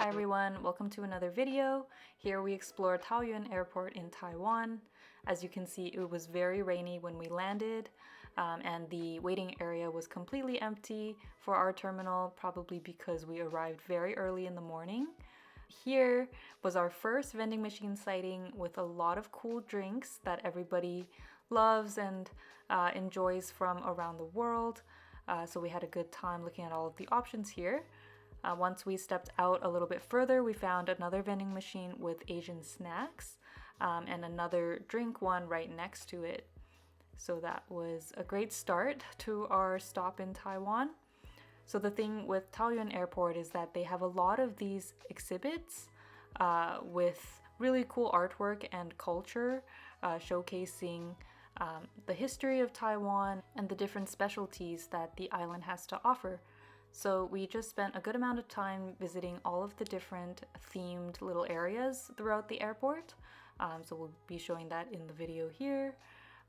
Hi everyone, welcome to another video. Here we explore Taoyuan Airport in Taiwan. As you can see, it was very rainy when we landed and the waiting area was completely empty for our terminal, probably because we arrived very early in the morning. Here was our first vending machine sighting with a lot of cool drinks that everybody loves and enjoys from around the world. So we had a good time looking at all of the options here. Once we stepped out a little bit further, we found another vending machine with Asian snacks and another drink one right next to it. So that was a great start to our stop in Taiwan. So the thing with Taoyuan Airport is that they have a lot of these exhibits with really cool artwork and culture showcasing the history of Taiwan and the different specialties that the island has to offer. So we just spent a good amount of time visiting all of the different themed little areas throughout the airport. So we'll be showing that in the video here.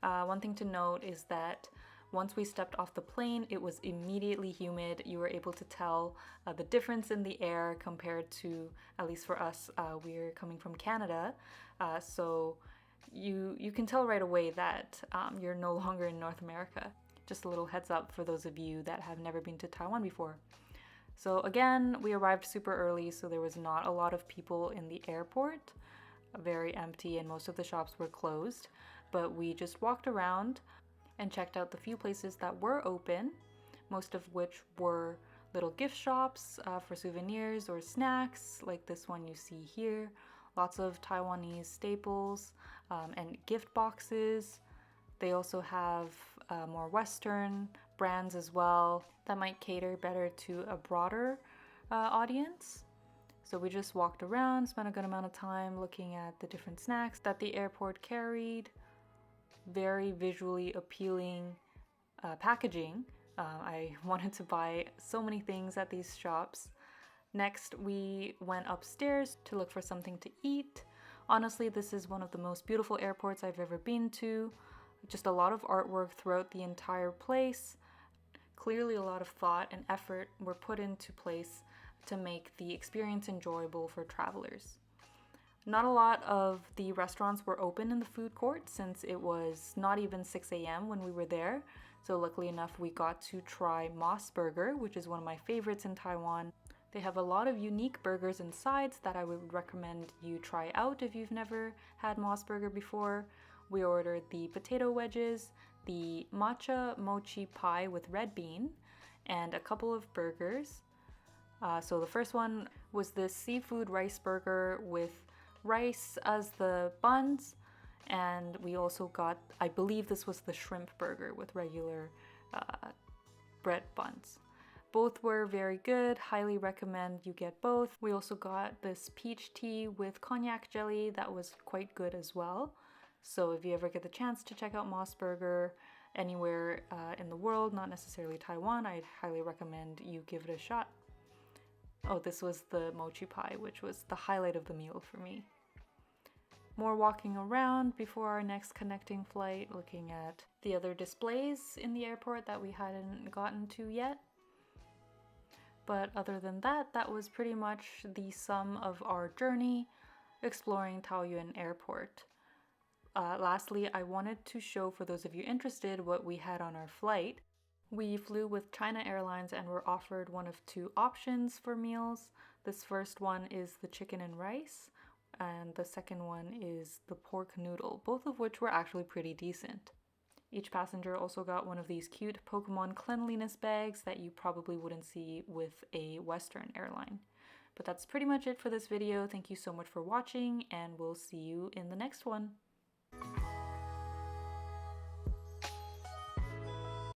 One thing to note is that once we stepped off the plane, it was immediately humid. You were able to tell the difference in the air compared to, at least for us, we're coming from Canada. So you can tell right away that you're no longer in North America. Just a little heads up for those of you that have never been to Taiwan before. So again, we arrived super early, so there was not a lot of people in the airport. Very empty, and most of the shops were closed. But we just walked around and checked out the few places that were open, most of which were little gift shops for souvenirs or snacks, like this one you see here. Lots of Taiwanese staples and gift boxes. They also have more Western brands as well that might cater better to a broader audience. So we just walked around, spent a good amount of time looking at the different snacks that the airport carried. Very visually appealing packaging. I wanted to buy so many things at these shops. Next, we went upstairs to look for something to eat. Honestly, this is one of the most beautiful airports I've ever been to. Just a lot of artwork throughout the entire place. Clearly a lot of thought and effort were put into place to make the experience enjoyable for travelers. Not a lot of the restaurants were open in the food court since it was not even 6 a.m. when we were there. So luckily enough, we got to try Moss Burger, which is one of my favorites in Taiwan. They have a lot of unique burgers and sides that I would recommend you try out if you've never had Moss Burger before. We ordered the potato wedges, the matcha mochi pie with red bean, and a couple of burgers. So the first one was the seafood rice burger with rice as the buns, and we also got, I believe this was the shrimp burger with regular bread buns. Both were very good, highly recommend you get both. We also got this peach tea with cognac jelly that was quite good as well. So if you ever get the chance to check out Moss Burger anywhere in the world, not necessarily Taiwan, I'd highly recommend you give it a shot. Oh, this was the mochi pie, which was the highlight of the meal for me. More walking around before our next connecting flight, looking at the other displays in the airport that we hadn't gotten to yet. But other than that, that was pretty much the sum of our journey exploring Taoyuan Airport. Lastly, I wanted to show for those of you interested what we had on our flight. We flew with China Airlines and were offered one of two options for meals. This first one is the chicken and rice, and the second one is the pork noodle, both of which were actually pretty decent. Each passenger also got one of these cute Pokemon cleanliness bags that you probably wouldn't see with a Western airline. But that's pretty much it for this video. Thank you so much for watching, and we'll see you in the next one.